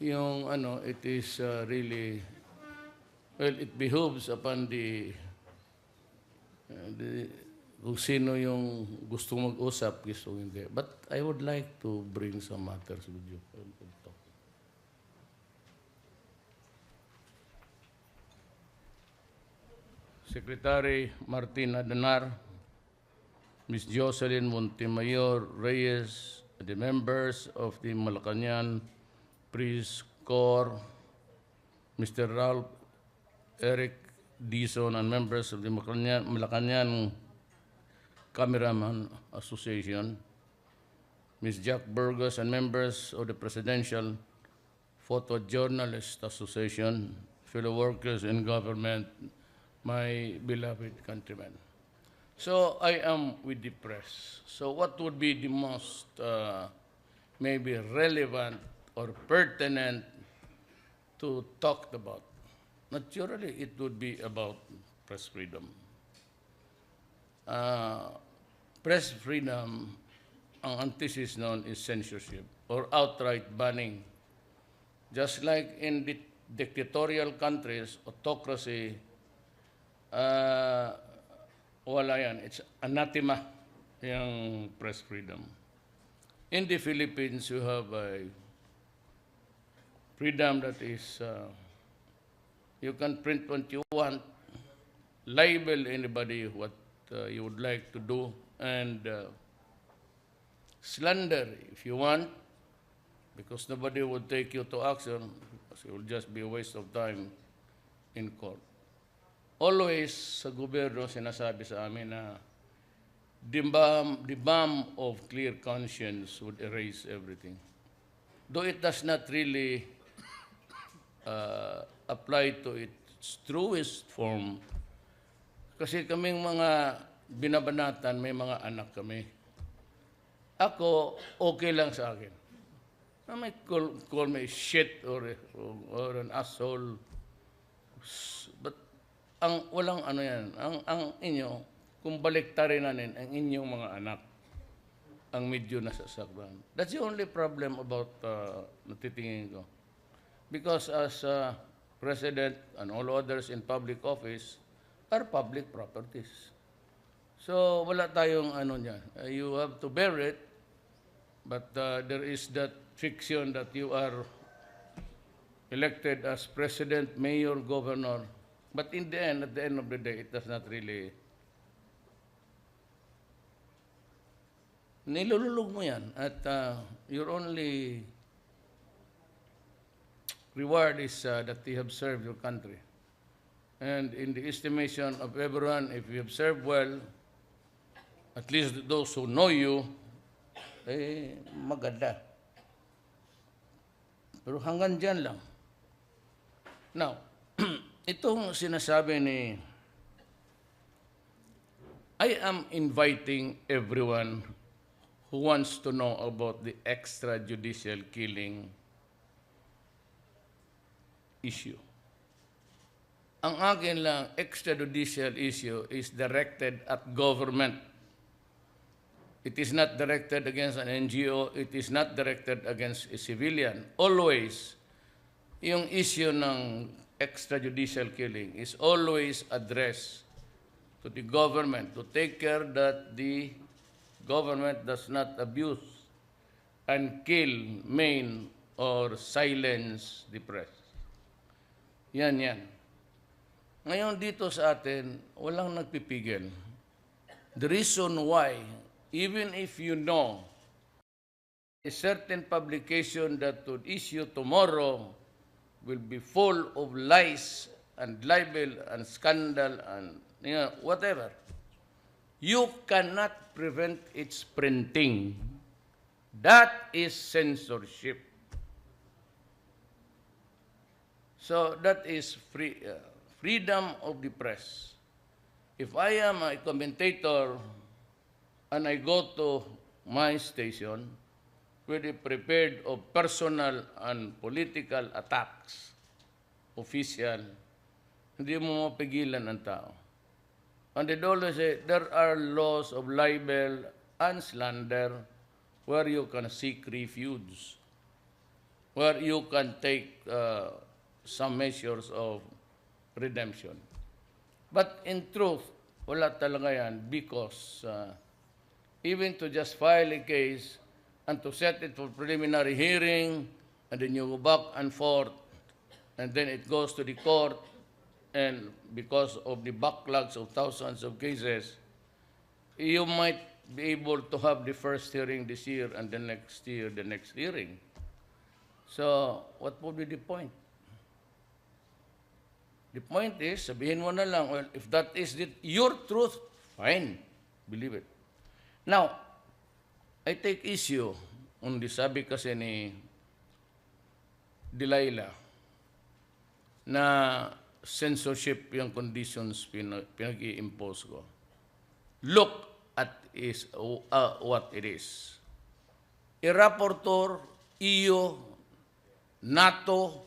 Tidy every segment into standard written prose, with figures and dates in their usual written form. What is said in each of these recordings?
yung ano, it is really, well, it behooves upon the kung sino yung gusto mag-usap, gusto hindi. But I would like to bring some matters with you. Secretary Martin Adanar, Ms. Jocelyn Montemayor Reyes, the members of the Malacañang Police Corps, Mr. Ralph Eric Dizon, and members of the Malacañang Cameraman Association, Ms. Jack Burgos, and members of the Presidential Photojournalist Association, fellow workers in government, my beloved countrymen. So I am with the press. So what would be the most maybe relevant or pertinent to talk about? Naturally, it would be about press freedom. Press freedom, ang antithesis known is censorship or outright banning. Just like in the dictatorial countries, autocracy, wala yan. It's anathema, yung press freedom. In the Philippines, you have a freedom that is, you can print what you want, label anybody what you would like to do, and slander if you want, because nobody would take you to action, because it will just be a waste of time in court. Always sa gobyerno sinasabi sa amin na the balm of clear conscience would erase everything. Though it does not really apply to its truest form, kasi kaming mga binabanatan, may mga anak kami. Ako, okay lang sa akin. I may call me shit or an asshole. But ang walang ano yan, ang inyo, kung baliktarin natin ang inyong mga anak, ang medyo nasasaktan. That's the only problem about natitingin ko. Because as President and all others in public office are public properties. So wala tayong ano niyan. You have to bear it, but there is that fiction that you are elected as president, mayor, governor. But in the end, at the end of the day, it does not really... Nilululog mo yan at your only reward is that you have served your country. And in the estimation of everyone, if you have served well, at least those who know you, eh, maganda. Pero hanggang dyan lang. Now, itong sinasabi ni, I am inviting everyone who wants to know about the extrajudicial killing issue. Ang akin lang, extrajudicial issue is directed at government. It is not directed against an NGO. It is not directed against a civilian. Always, yung issue ng extrajudicial killing is always addressed to the government to take care that the government does not abuse and kill, maim, or silence the press. Yan. Ngayon dito sa atin, walang nagpipigil. The reason why, even if you know a certain publication that would issue tomorrow will be full of lies and libel and scandal and whatever, you cannot prevent its printing. That is censorship. So that is freedom of the press. If I am a commentator and I go to my station with a prepared of personal and political attacks, official, hindi mo mapigilan ang tao. And they always say, there are laws of libel and slander where you can seek refuge. where you can take some measures of redemption. But in truth, wala talaga yan because even to just file a case and to set it for preliminary hearing, and then you go back and forth, and then it goes to the court, and because of the backlogs of thousands of cases, you might be able to have the first hearing this year and the next year, the next hearing. So, what would be the point? The point is, sabihin mo na lang, well, if that is your truth, fine, believe it. Now, I take issue on the sabi kasi ni Delilah na censorship yung conditions pinag-i-impose ko. Look at what it is. A rapporteur, EU, NATO,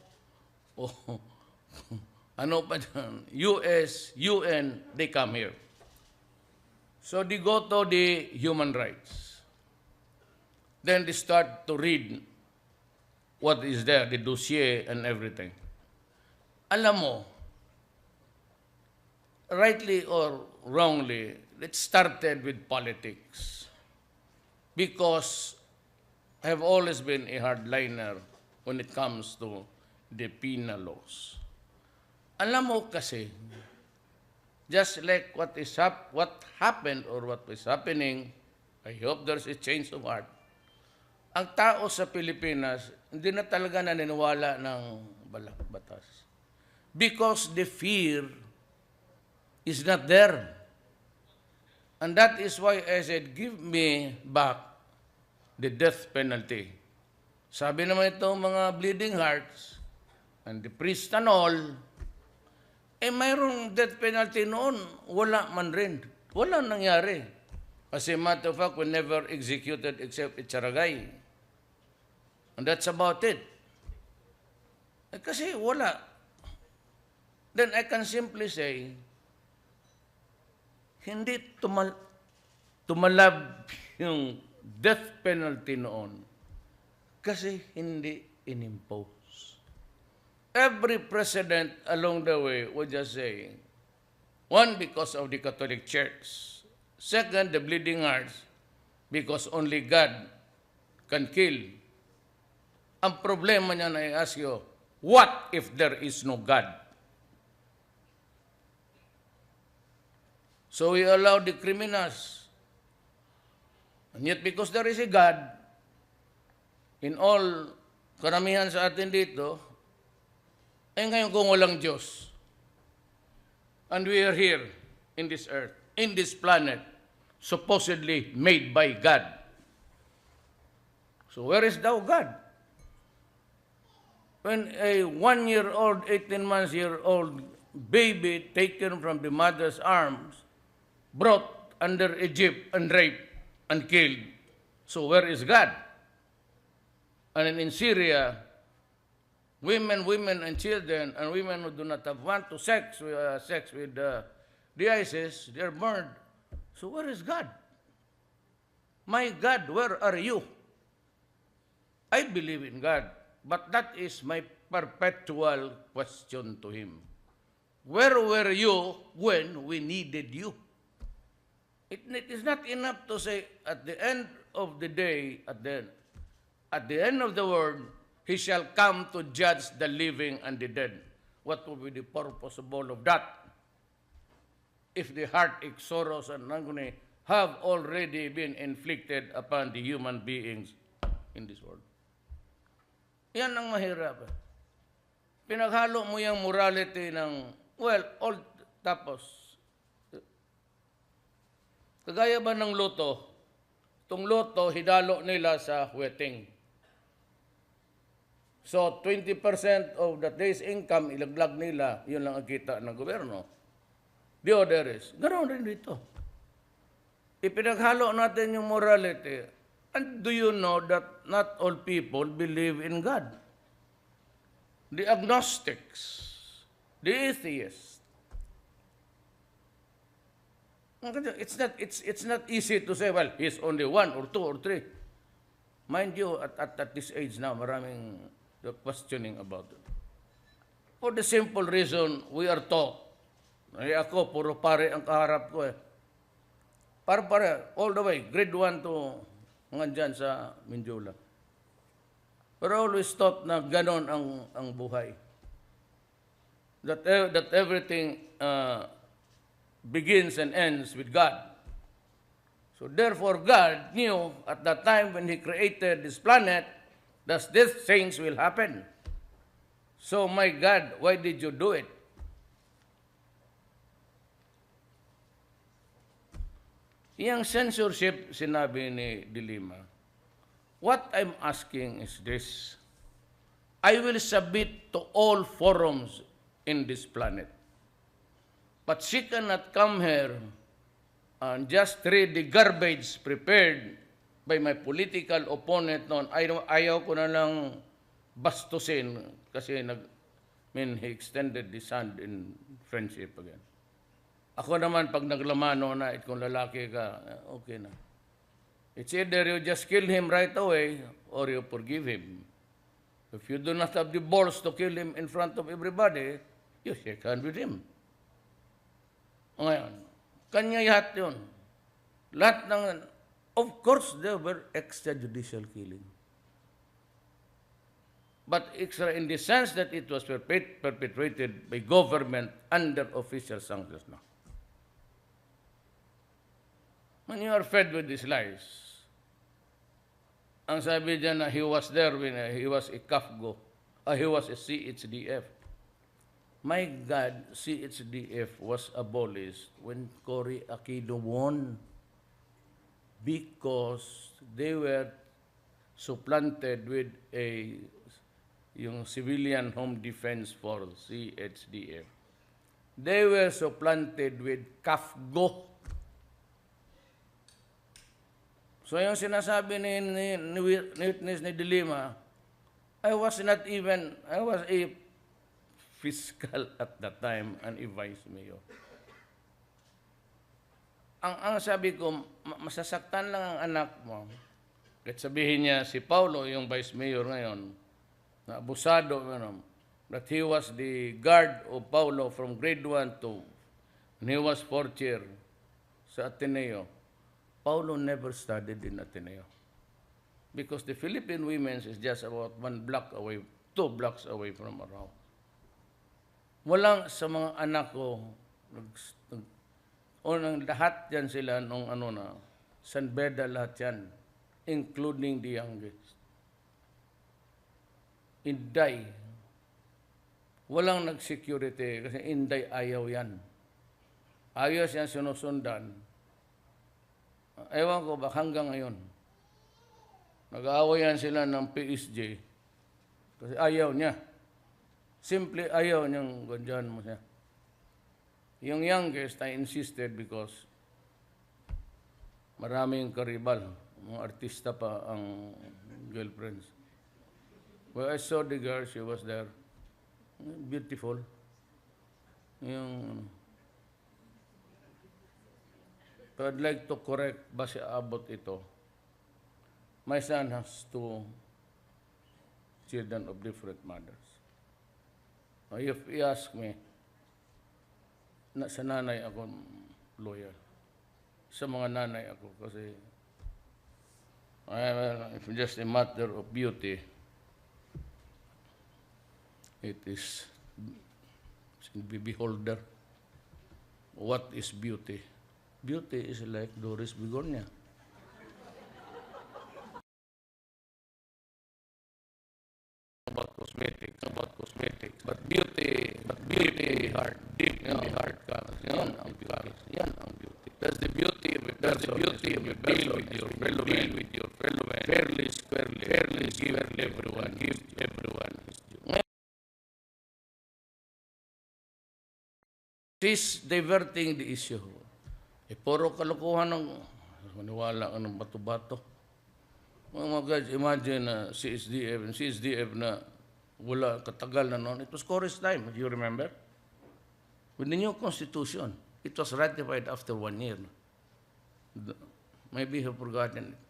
ano pa dyan, US, UN, they come here. So they go to the human rights. Then they start to read what is there, the dossier and everything. Alam mo, rightly or wrongly, it started with politics. Because I have always been a hardliner when it comes to the penal laws. Alam mo kasi, just like what happened or what is happening, I hope there's a change of heart. Ang tao sa Pilipinas, hindi na talaga naniniwala ng batas. Because the fear is not there. And that is why I said, give me back the death penalty. Sabi naman itong mga bleeding hearts and the priest and all, mayroong death penalty noon, wala man rin. Wala nangyari. As a matter of fact, we never executed except Icharagay. And that's about it. Kasi wala. Then I can simply say, hindi tumalab yung death penalty noon kasi hindi inimpose. Every president along the way would just say, one, because of the Catholic Church. Second, the bleeding hearts, because only God can kill. Ang problema niya na I ask you, what if there is no God? So we allow the criminals. And yet because there is a God, in all karamihan sa atin dito, ngayon kung walang Diyos, and we are here in this earth, in this planet, supposedly made by God. So where is thou God? When a 1-year-old, 18-month-old baby taken from the mother's arms, brought under Egypt and raped and killed, so where is God? And in Syria, women and children, and women who do not want to sex with the ISIS, they are burned. So where is God? My God, where are you? I believe in God, but that is my perpetual question to Him. Where were you when we needed you? It is not enough to say at the end of the day, at the end of the world, He shall come to judge the living and the dead. What will be the purpose of all of that? If the heartache, sorrows, and agony have already been inflicted upon the human beings in this world. Yan ang mahirap. Pinaghalo mo yung morality ng, all tapos. Kagaya ba ng loto? Itong loto, hidalo nila sa wedding. So, 20% of that day's income, ilaglag nila, yun lang ang kita ng gobyerno. The other is, ganoon rin dito. Ipinaghalo natin yung morality. And do you know that not all people believe in God? The agnostics, the atheists. It's not easy to say, well, he's only 1 or 2 or 3. Mind you, at this age now, maraming the questioning about it. For the simple reason, we are taught. Ay ako, puro pare ang kaharap ko eh. Pare, all the way, grade 1 to hanggang dyan sa Mindula. Pero always taught na ganon ang buhay. That everything begins and ends with God. So therefore, God knew at that time when He created this planet that these things will happen. So my God, why did you do it? Yang censorship, sinabi ni De Lima, what I'm asking is this. I will submit to all forums in this planet. But she cannot come here and just read the garbage prepared by my political opponent noon. Ayaw ko na lang bastusin kasi he extended his hand in friendship again. Ako naman, pag naglamano na, kung lalaki ka, okay na. It's either you just kill him right away or you forgive him. If you do not have the balls to kill him in front of everybody, you shake hand with him. Ngayon, kanya lahat yun. Lahat ng, of course, there were extrajudicial killing. But extra in the sense that it was perpetrated by government under official sanctions now. When you are fed with these lies, ang sabi dyan na he was there when he was a CAFGO, he was a CHDF. My God, CHDF was abolished when Cory Aquino won because they were supplanted with yung Civilian Home Defense Force, CHDF. They were supplanted with CAFGO. So yung sinasabi ni witness ni De Lima, I was a fiscal at that time and a vice mayor. Ang sabi ko, masasaktan lang ang anak mo. Kahit sabihin niya si Paulo, yung vice mayor ngayon, na abusado, that he was the guard of Paulo from grade 1 to, and he was 4th year sa Ateneo. Paulo never studied in Ateneo because the Philippine Women's is just about 2 blocks away from our house. Walang sa mga anak ko, lahat yan sila nung San Beda lahat yan, including the youngest. Inday, walang nag-security kasi Inday ayaw yan. Ayaw yan sinusundan. Ewan ko ba hanggang ngayon. Nag-aawayan sila ng PSG kasi ayaw niya. Simple ayaw niyang ganyan mo siya. Yung youngest, I insisted because maraming karibal. Mga artista pa ang girlfriends. Well, I saw the girl, she was there. Beautiful. But I'd like to correct base abot ito. My son has 2 children of different mothers. If he ask me, sa nanay ako loyal. Sa mga nanay ako kasi it's just a matter of beauty. It is beholder. What is beauty? Beauty is like Doris Bigonia. About cosmetics. But beauty, deep in the heart comes. Yan ang beauty. That's the beauty of a person. Deal with your fellow man. Fairly, squarely, give everyone his due. She's diverting the issue. Puro kalokohan ng maniwala ka ng bato-bato. Mga guys, imagine na CSDF na wala katagal na noon. It was Cory's time, do you remember? With the new constitution, it was ratified after 1 year. Maybe you've forgotten it.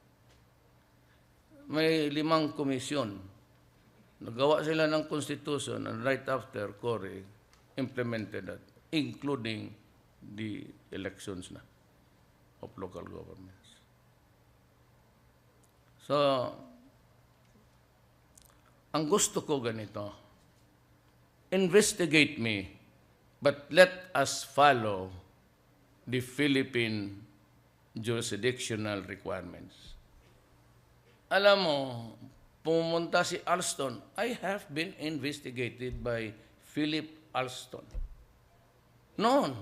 May 5 komisyon Nagawa sila ng constitution and right after, Cory implemented that, including the elections na of local governments. So, ang gusto ko ganito, investigate me, but let us follow the Philippine jurisdictional requirements. Alam mo, pumunta si Alston, I have been investigated by Philip Alston. Noon,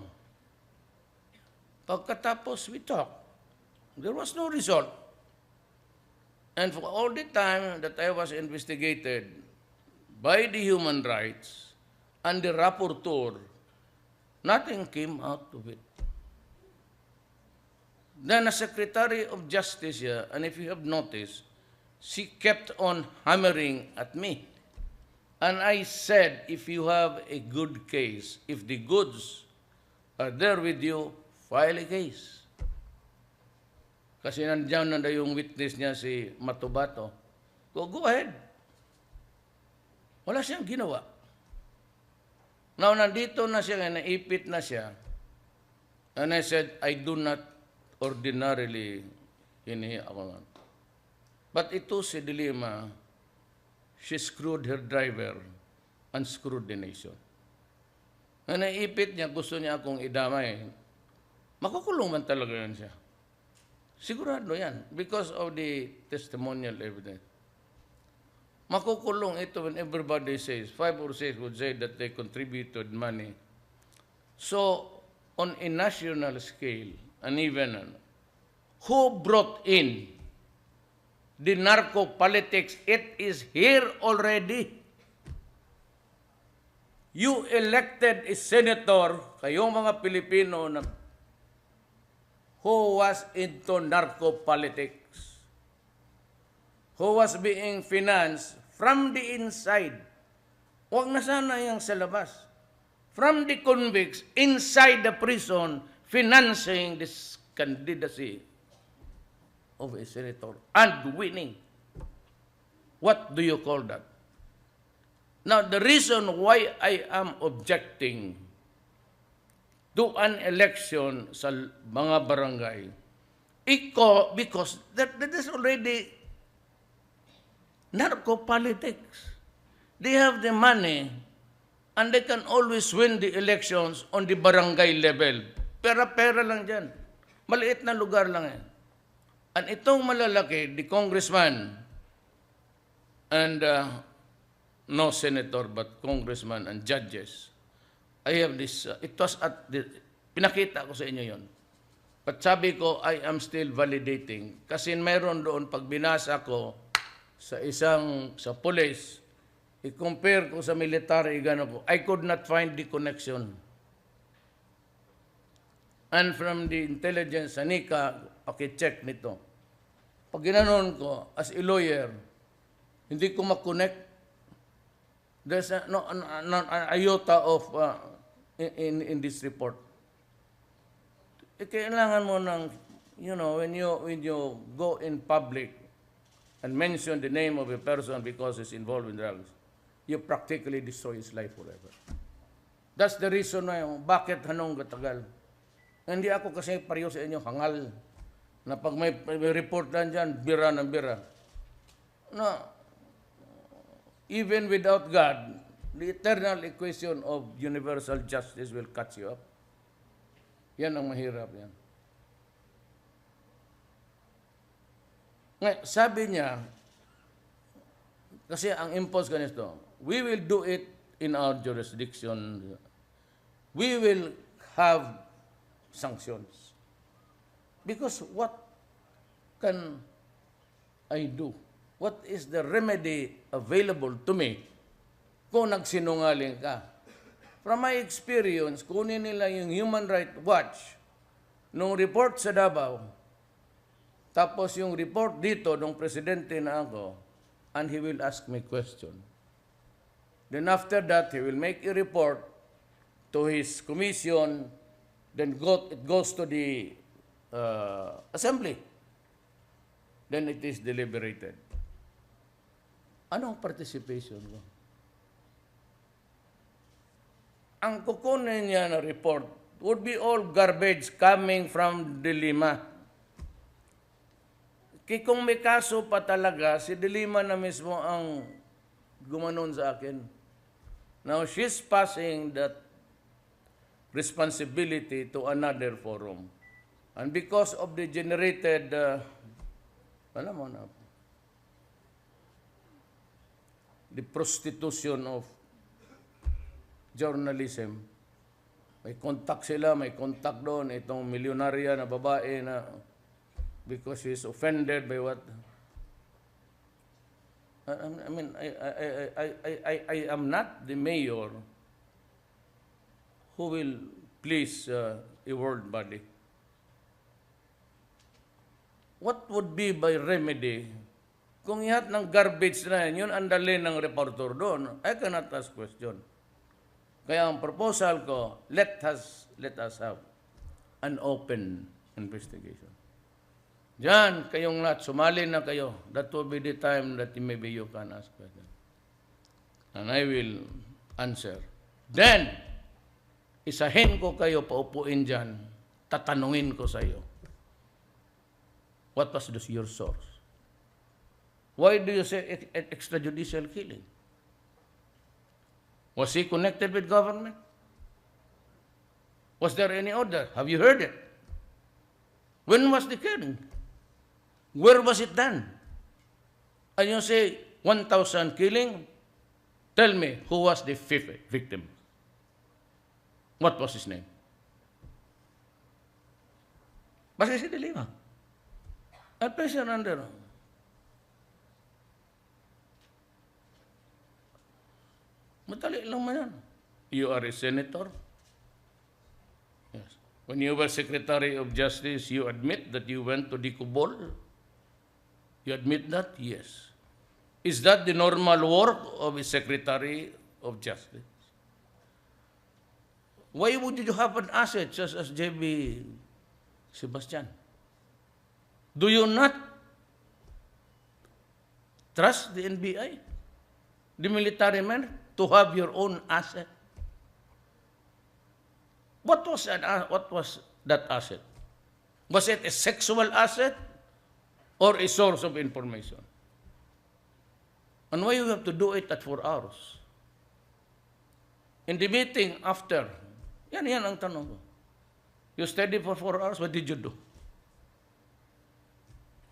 pagkatapos we talked, there was no result. And for all the time that I was investigated by the human rights and the rapporteur, nothing came out of it. Then a Secretary of Justice here, and if you have noticed, she kept on hammering at me. And I said, if you have a good case, if the goods are there with you, file a case. Kasi nandiyan na yung witness niya si Matubato. Go ahead. Wala siyang ginawa. Now, nandito na siya, naipit na siya. And I said, I do not ordinarily hinihi ako. But ito si Dilima, she screwed her driver and screwed the nation. Na naipit niya, gusto niya akong idamay. Makukulong man talaga yan siya. Sigurado yan, because of the testimonial evidence. Makukulong ito when everybody says, 5 or 6 would say that they contributed money. So, on a national scale, and even who brought in the narco politics? It is here already. You elected a senator, kayong mga Pilipino na who was into narco politics, who was being financed from the inside. Huwag na sana yung sa labas. From the convicts inside the prison, financing this candidacy of a senator and winning. What do you call that? Now, the reason why I am objecting to an election sa mga barangay, because that is already narco politics. They have the money and they can always win the elections on the barangay level. Pera-pera lang dyan. Maliit na lugar lang yan. And itong malalaki, the congressman, and no senator, but congressman and judges, I have this, it was at the, pinakita ko sa inyo yon. But sabi ko, I am still validating. Kasi meron doon, pag binasa ko sa police, i-compare ko sa military, gano'n ko, I could not find the connection. And from the intelligence, Anika, check nito. Pag ginanon ko, as a lawyer, hindi ko makonect. There's no iota of in this report. Kailangan mo ng, when you go in public and mention the name of a person because he's involved in drugs, you practically destroy his life forever. That's the reason why, bakit hanong katagal. Hindi ako kasi pareho sa inyo, hangal, na pag may report lang dyan, bira ng bira. No, even without God, the eternal equation of universal justice will catch you up. Yan ang mahirap yan. Sabi niya, kasi ang impulse ganito, we will do it in our jurisdiction. We will have sanctions. Because what can I do? What is the remedy available to me kung nagsinungaling ka? From my experience, kunin nila yung Human Rights Watch, nung report sa Davao, tapos yung report dito nung presidente na ako, and he will ask me question. Then after that, he will make a report to his commission, then it goes to the assembly. Then it is deliberated. Anong participation ko? Ang kukunin niya na report would be all garbage coming from De Lima. Kung may kaso pa talaga, si De Lima na mismo ang gumanon sa akin. Now, she's passing that responsibility to another forum. And because of the generated, alam mo na, the prostitution of journalism. May contact sila, may contact doon, itong milyonarya na babae na because she's offended by what. I mean, I am not the mayor who will please a world body. What would be by remedy kung ihat ng garbage na yun ang dali ng reporter doon? I cannot ask question. Kaya ang proposal ko, let us have an open investigation. Diyan, kayong lahat, sumali na kayo. That will be the time that maybe you can ask question. And I will answer. Then, isahin ko kayo, paupuin dyan, tatanungin ko sa iyo. What was your source? Why do you say extrajudicial killing? Was he connected with government? Was there any order? Have you heard it? When was the killing? Where was it done? And you say 1,000 killing? Tell me, who was the fifth victim? What was his name? Basta si De Lima. At pressure under. Madali lang man yan. You are a senator. Yes. When you were Secretary of Justice, you admit that you went to Dicobol? You admit that? Yes. Is that the normal work of a Secretary of Justice? Why would you have an asset such as J.B. Sebastian? Do you not trust the NBI, the military men, to have your own asset? What was that asset? Was it a sexual asset or a source of information? And why you have to do it at 4 hours? In the meeting after, yan ang tanong ko. You studied for 4 hours, what did you do?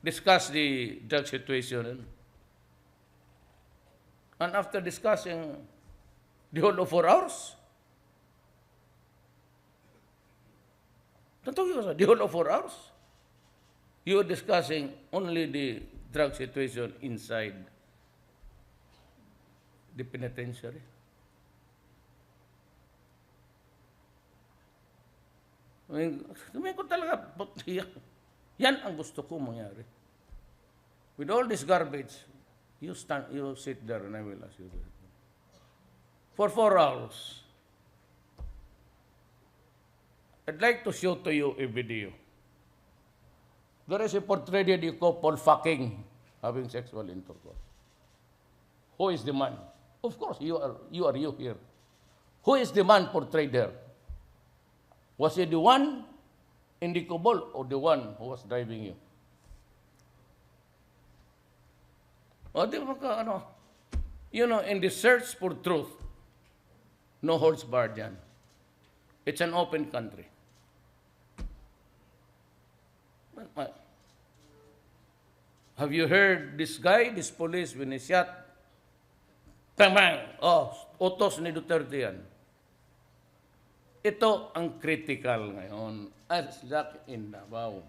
Discuss the drug situation. And after discussing the whole of 4 hours, the whole of 4 hours, you are discussing only the drug situation inside the penitentiary. I mean, ko talaga, yan ang gusto ko mangyari. With all this garbage, you sit there and I will ask you for 4 hours. I'd like to show to you a video. There is a portrayed couple fucking, having sexual intercourse. Who is the man? Of course, you are here. Who is the man portrayed there? Was he the one in the kubol or the one who was driving you? O di ba ka, you know, in the search for truth, no holds barred yan. It's an open country. Have you heard this guy, this police, when he shot, tamang, utos ni Duterte yan. Ito ang critical ngayon. As like in Davao.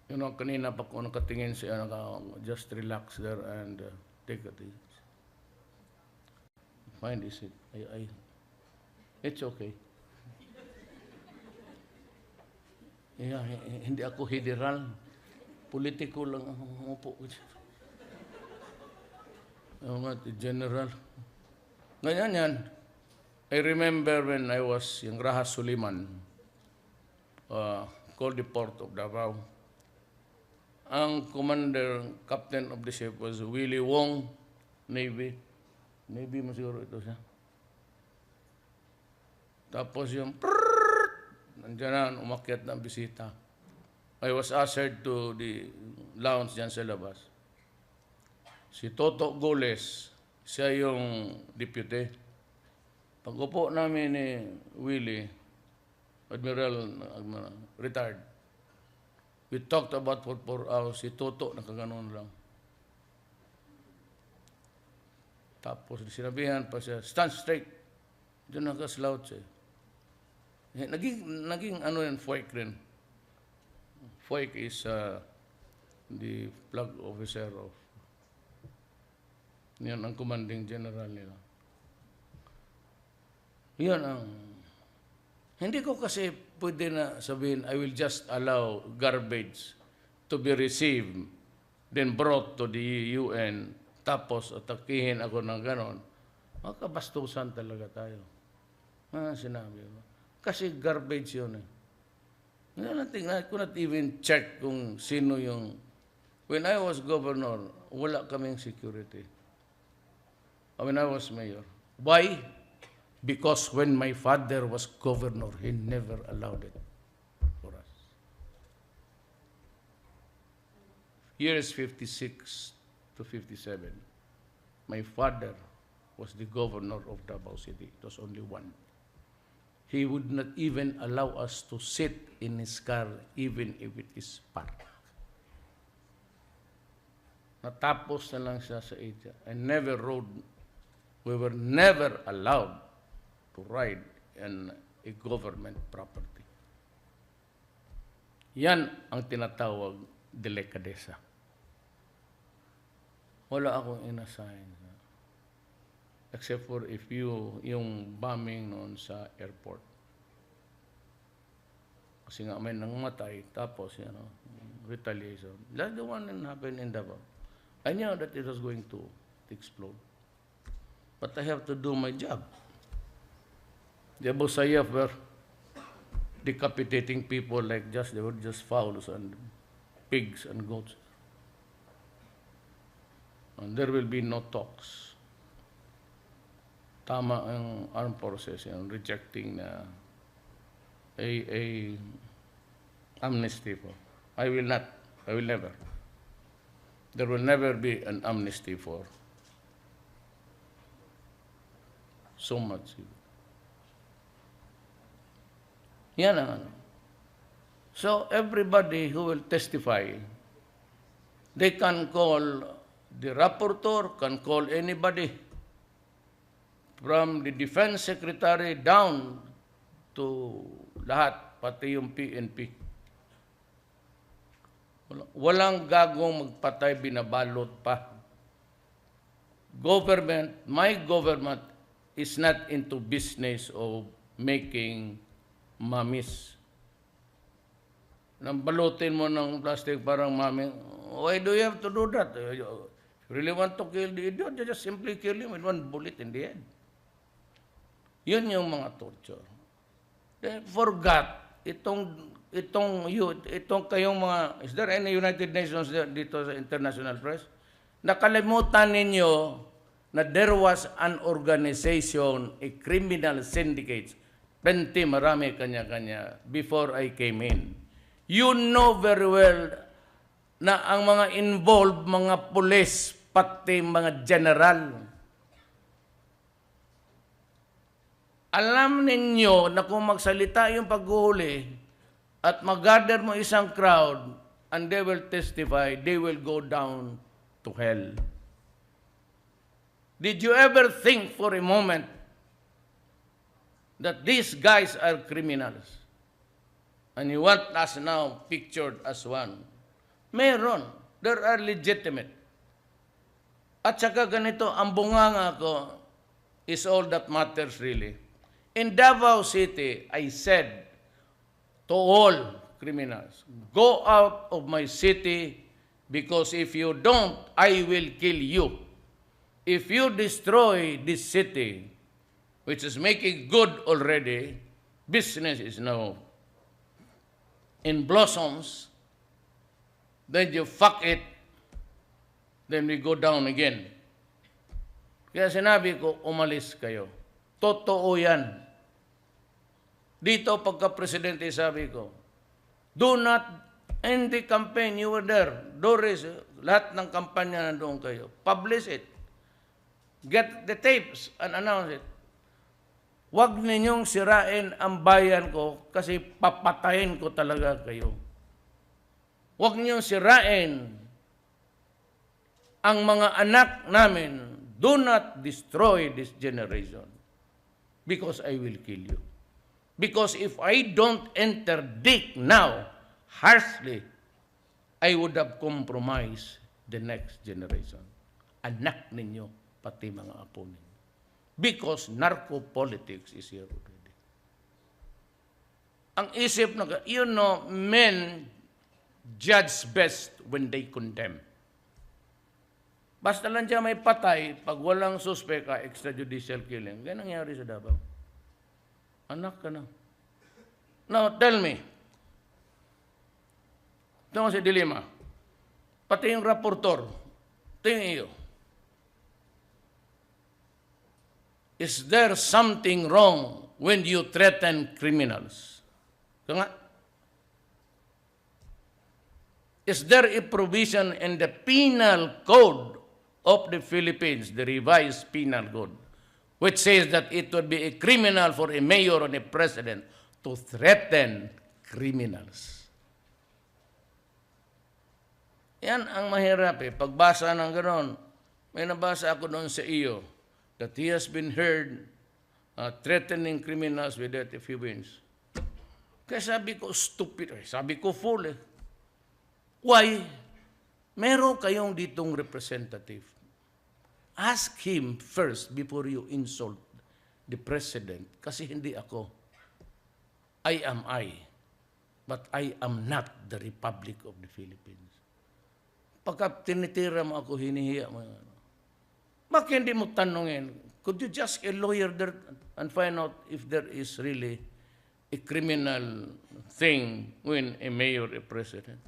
You know, kanina pa ko nakatingin siya, just relax there and take it easy. Find this it. It's okay. Yeah, hindi ako federal. Politiko lang ang umupo. General. Ganyan yan. I remember when I was yung Raha Suliman, called the Port of Davao. ang commander, captain of the ship was Willie Wong, Navy. Navy mo siguro ito siya. Tapos yung nandiyan na, umakyat ng bisita. I was ushered to the lounge dyan sa labas. Si Toto Goles, siya yung deputy. Pag-upo namin ni Willie, Admiral, retired, we talked about for 4 hours. Si Toto, nakaganon lang. Tapos sinabihan pa siya, stand straight. Diyan nakaslaut siya. Naging ano yan, FOIC rin. FOIC is the flag officer of, yan ang commanding general nila. Yan ang, hindi ko kasi pwede na sabihin, I will just allow garbage to be received, then brought to the UN, tapos atakihin ako ng ganon. Makabastusan talaga tayo. Sinabi ko. Kasi garbage yun eh. I could not even check kung sino yung... When I was governor, wala kaming security. When I was mayor. Why? Because when my father was governor, he never allowed it for us. Years 56 to 57, my father was the governor of Davao City. It was only one. He would not even allow us to sit in his car, even if it is parked. Natapos na lang siya sa Asia. I never rode. We were never allowed to ride in a government property. Yan ang tinatawag delikadesa. Wala akong inassign. Except for if yung bombing noon sa airport. Kasi nga may nangamatay, tapos, retaliation. That's the one that happened in Davao. I knew that it was going to explode. But I have to do my job. The Abu Sayyaf were decapitating people like they were just fowls and pigs and goats. And there will be no talks. Tama ang armed forces rejecting a amnesty for. I will never. There will never be an amnesty for so much. Yan ang ano. So everybody who will testify, they can call the rapporteur, can call anybody from the defense secretary down to lahat, pati yung PNP. Walang gagong magpatay, binabalot pa. My government is not into business of making mummies. Nang balutin mo ng plastic parang mummy, why do you have to do that? If you really want to kill the idiot, you just simply kill him with one bullet in the head. Yun yung mga torture. They forgot itong kayong mga, is there any United Nations dito sa international press? Nakalimutan ninyo na there was an organization, a criminal syndicate, marami kanya-kanya, before I came in. You know very well na ang mga involved, mga pulis, pati mga general, alam ninyo na kung magsalita yung paghuhuli at mag-gather mo isang crowd and they will testify, they will go down to hell. Did you ever think for a moment that these guys are criminals? And you want us now pictured as one? Meron. There are legitimate. At saka ganito, ang bunganga ko is all that matters really. In Davao City, I said to all criminals, go out of my city because if you don't, I will kill you. If you destroy this city, which is making good already, business is now in blossoms, then you fuck it, then we go down again. Kaya sinabi ko, umalis kayo. Totoo yan. Dito, pagka-presidente, sabi ko, do not end the campaign. You were there. Doris, lahat ng kampanya nandoon kayo. Publish it. Get the tapes and announce it. Huwag ninyong sirain ang bayan ko kasi papatayin ko talaga kayo. Huwag ninyong sirain ang mga anak namin. Do not destroy this generation because I will kill you. Because if I don't interdict now, harshly, I would have compromised the next generation. Anak ninyo, pati mga apo ninyo. Because narco-politics is here already. Ang isip na, you know, men judge best when they condemn. Basta lang siya may patay, pag walang suspect, extrajudicial killing. Ganyan nangyari sa Davao. Anak ka na. Now, tell me. Ito nga si Dilima. Pati yung rapporteur. Ito yung iyo. Is there something wrong when you threaten criminals? Ito nga. Is there a provision in the penal code of the Philippines, the revised penal code, which says that it would be a criminal for a mayor and a president to threaten criminals? Yan ang mahirap eh. Pagbasa ng gano'n, may nabasa ako doon sa iyo that he has been heard threatening criminals without if he wins. Kaya sabi ko, stupid. Sabi ko, fool eh. Why? Meron kayong ditong representative. Ask him first before you insult the president. Kasi hindi ako. I am I. But I am not the Republic of the Philippines. Pagka tinitira mo ako, hinihiya mo. Bakit hindi mo tanungin? Could you just a lawyer there and find out if there is really a criminal thing when a mayor, a president?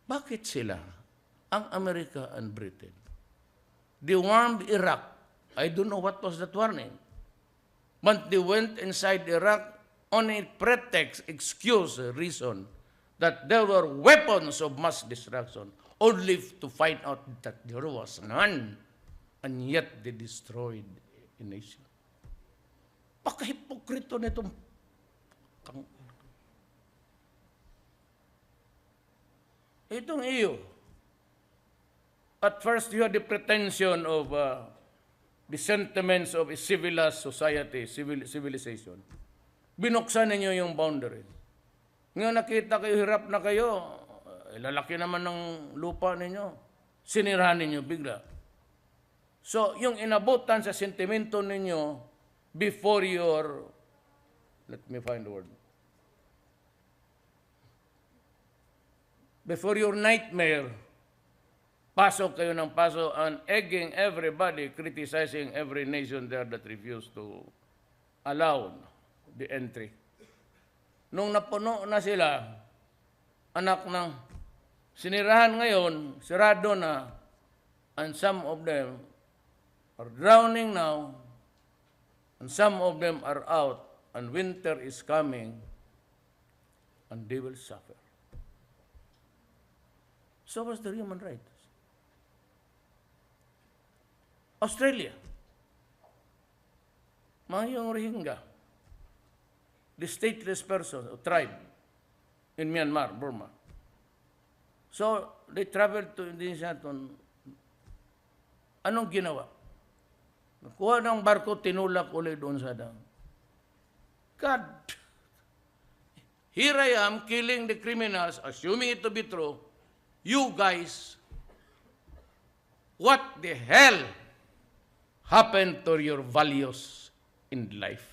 Bakit sila, ang America and Britain, they warned Iraq. I don't know what was that warning. But they went inside Iraq on a pretext, excuse, reason, that there were weapons of mass destruction, only to find out that there was none. And yet they destroyed a nation. Pagka-hipokrito nitong itong iyo. At first, you had the pretension of the sentiments of a civilized society, civilization. Binuksan ninyo yung boundary. Ngayon nakita kayo, hirap na kayo, lalaki naman ng lupa ninyo. Sinirahan ninyo bigla. So, yung inabutan sa sentimento ninyo before your, let me find the word, before your nightmare, pasok kayo ng pasok and egging everybody, criticizing every nation there that refused to allow the entry. Nung napuno na sila, anak ng sinirahan ngayon, sirado na, and some of them are drowning now, and some of them are out, and winter is coming, and they will suffer. So was the human rights. Australia, Mahayong Rohingya, the stateless person, or tribe, in Myanmar, Burma. So, they traveled to Indonesia. Anong ginawa? Nakuha ng barko, tinulak ulit doon sa dam. God, here I am killing the criminals, assuming it to be true. You guys, what the hell happened to your values in life?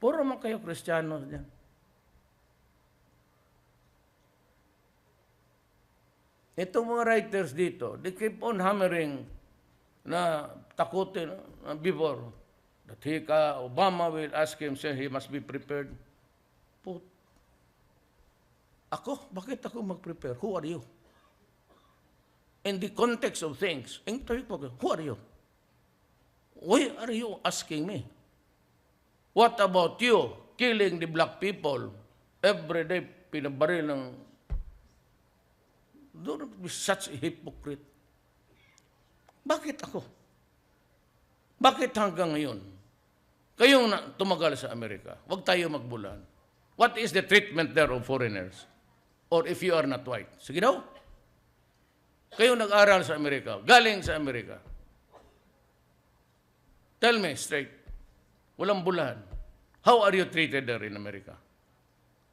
Puro man kayo Kristiyanos dyan. Itong mga writers dito, they keep on hammering na takutin before that Obama will ask him, say he must be prepared. Ako? Bakit ako mag-prepare? Who are you? In the context of things, who are you? Why are you asking me? What about you killing the black people? Every day, pinabaril ng... Don't be such a hypocrite. Bakit ako? Bakit hanggang ngayon? Kayong tumagal sa Amerika, huwag tayo magbulan. What is the treatment there of foreigners? Or if you are not white? Sige daw. Kayong nag-aral sa Amerika, galing sa Amerika. Tell me straight, walang bulahan. How are you treated there in America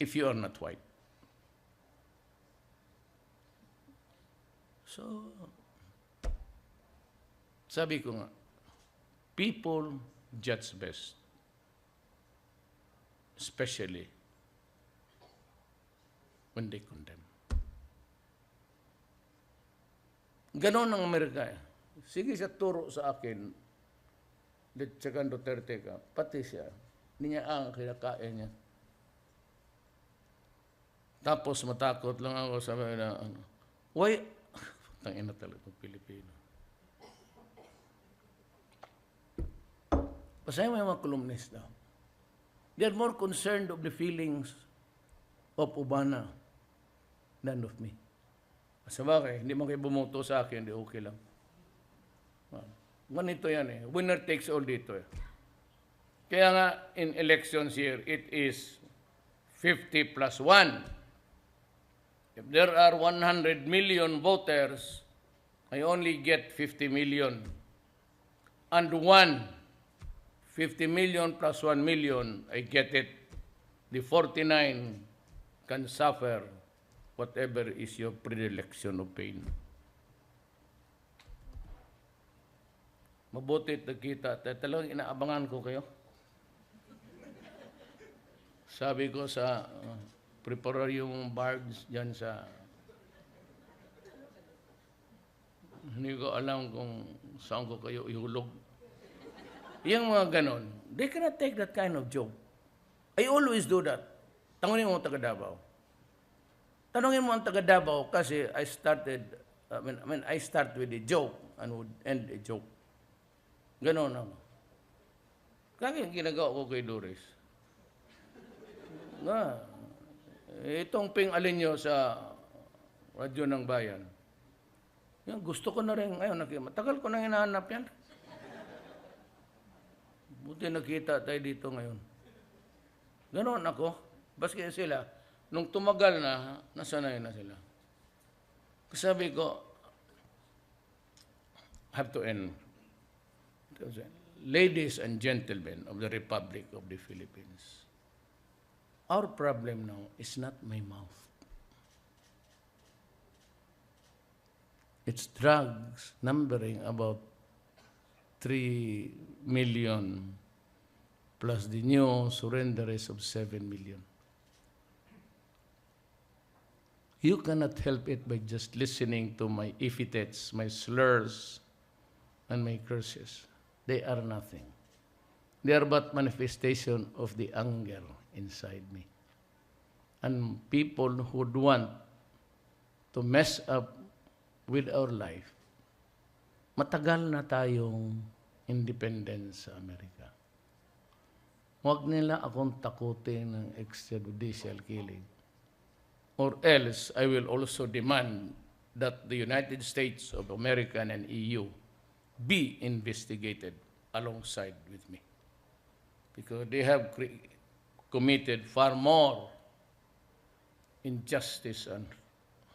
if you are not white? So, sabi ko nga, people judge best. Especially when they condemn. Ganon ang Amerika. Sige siya turo sa akin, Tsakan Duterte ka, pati siya, hindi niya ang kinakain niya. Tapos matakot lang ako, sabi na, why? Tangina talaga itong Pilipino. Basahin mo yung mga kolumnista. They are more concerned of the feelings of Ubana than of me. Sa bagay, hindi man kayo bumuto sa akin, hindi okay lang. Ganito yan eh. Winner takes all dito eh. Kaya nga, in elections here, it is 50 plus 1. If there are 100 million voters, I only get 50 million. And 50 million plus 1 million, I get it. The 49 can suffer whatever is your predilection of pain. Mabuti nagkita. Talagang inaabangan ko kayo. Sabi ko sa prepare yung bards dyan sa... Hindi ko alam kung saan ko kayo ihulog. Yung mga ganon, they cannot take that kind of joke. I always do that. Tanungin mo ang taga Davao. Tanungin mo ang taga Davao kasi I start with a joke and would end a joke. Ganon ako. Kaya ginagawa ko kay Doris. Itong ping-alin nyo sa radyo ng bayan. Yan, gusto ko na rin ngayon. Matagal ko nang hinahanap yan. Buti nakita tayo dito ngayon. Ganon ako. Baski sila, nung tumagal na, nasanay na sila. Sabi ko, have to end. Ladies and gentlemen of the Republic of the Philippines, our problem now is not my mouth. It's drugs numbering about 3 million plus the new surrenderers of 7 million. You cannot help it by just listening to my epithets, my slurs, and my curses. They are nothing. They are but manifestation of the anger inside me. And people who would want to mess up with our life, matagal na tayong independence sa Amerika. Huwag nila akong takutin ng extrajudicial killing. Or else, I will also demand that the United States of America and EU be investigated alongside with me. Because they have committed far more injustice and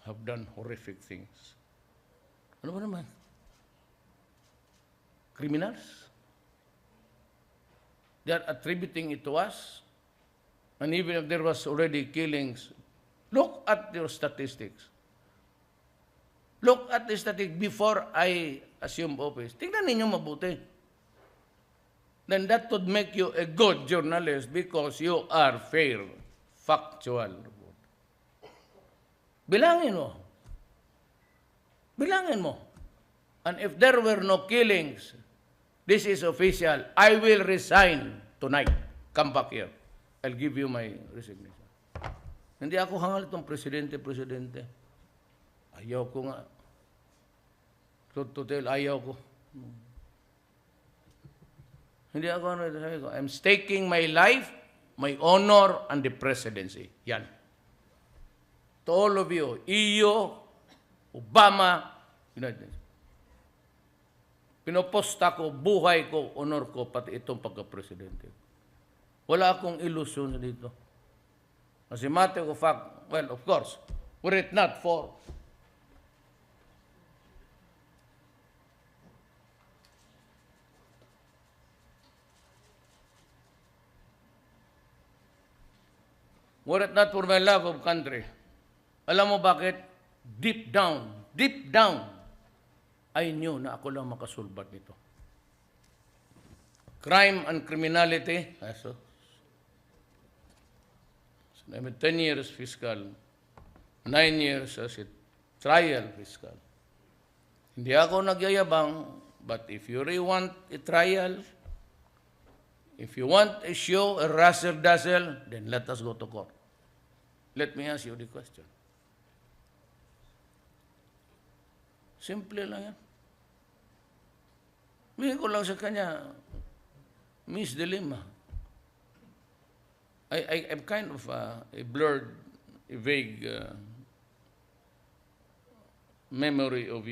have done horrific things. Ano ba naman? Criminals? They are attributing it to us. And even if there was already killings, look at your statistics. Look at the statistics before I assume office. Tingnan ninyo mabuti. Then that would make you a good journalist because you are fair, factual. Bilangin mo. Bilangin mo. And if there were no killings, this is official, I will resign tonight. Come back here. I'll give you my resignation. Hindi ako hangal itong presidente. Ayaw ko nga. To tell, ayaw ko. Hindi ako sabi ko, I'm staking my life, my honor, and the presidency. Yan. To all of you, iyo, Obama, United States. Pinoposta ko, buhay ko, honor ko, pati itong pagka-presidente. Wala akong ilusyon dito. As a matter of fact, well, of course, were it not for my love of country. Alam mo bakit? Deep down, I knew na ako lang makasulbat nito. Crime and criminality, so 10 years fiscal, 9 years as a trial fiscal. Hindi ako nagyayabang, but if you really want a trial, if you want a show, a razzle-dazzle, then let us go to court. Let me ask you the question. Simple lang yan. Bigyan ko lang sa kanya, Miss Dilemma. I'm kind of a blurred, a vague memory of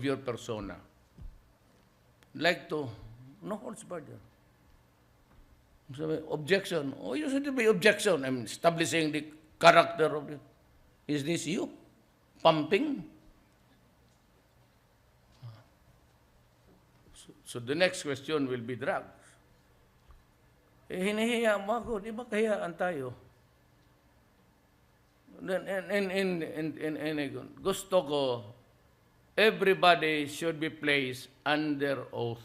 your persona. Like to, no holds barred. Sabi, objection. Oh, you should be objection. I'm establishing the character of it. Is this you? Pumping? So the next question will be drugs. Hinihiya mo ako, di ba kahiyaan tayo? Gusto ko, everybody should be placed under oath.